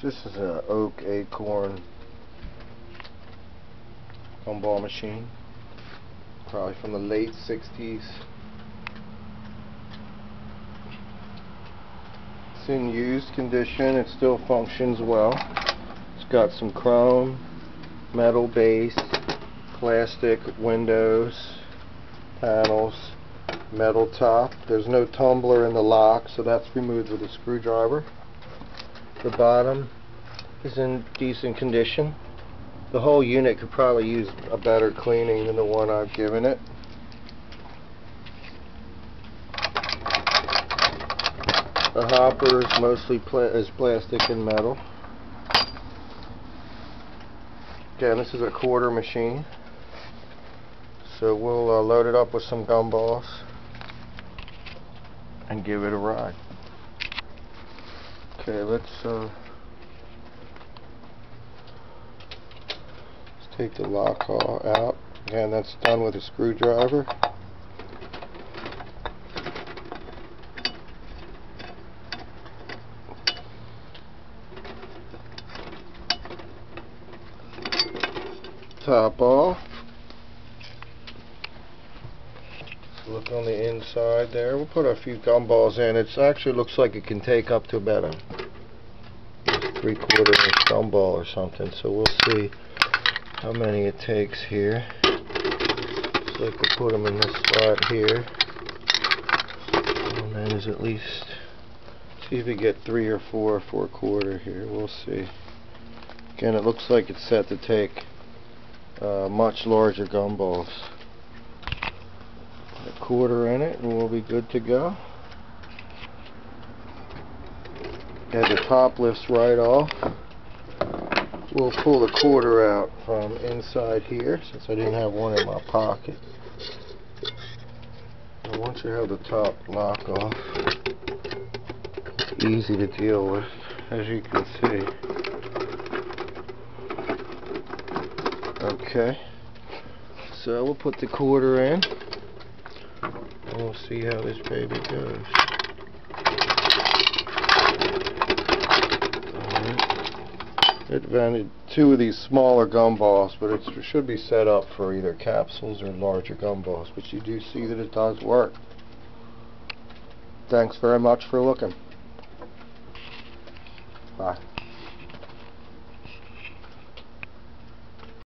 This is an oak Acorn gumball machine, probably from the late 60s. It's in used condition. It still functions well. It's got some chrome, metal base, plastic windows, panels, metal top. There's no tumbler in the lock, so that's removed with a screwdriver. The bottom is in decent condition. The whole unit could probably use a better cleaning than the one I've given it. The hopper is mostly plastic and metal. Again, this is a quarter machine, so we'll load it up with some gumballs and give it a ride. Okay, let's take the lock out. Again, that's done with a screwdriver. Top off. Look on the inside there. We'll put a few gumballs in. It actually looks like it can take up to about a 3/4 inch gumball or something, so we'll see how many it takes here. Looks like we'll put them in this slot here, and then there's at least, see if we get 3 or 4 4/4 here. We'll see. Again, it looks like it's set to take much larger gumballs. A 1/4 in it and we'll be good to go. And the top lifts right off. We'll pull the 1/4 out from inside here, since I didn't have one in my pocket. And once you have the top lock off, it's easy to deal with, as you can see. Okay, so we'll put the 1/4 in, and we'll see how this baby goes. It vented 2 of these smaller gumballs, but it should be set up for either capsules or larger gumballs, but you do see that it does work. Thanks very much for looking. Bye.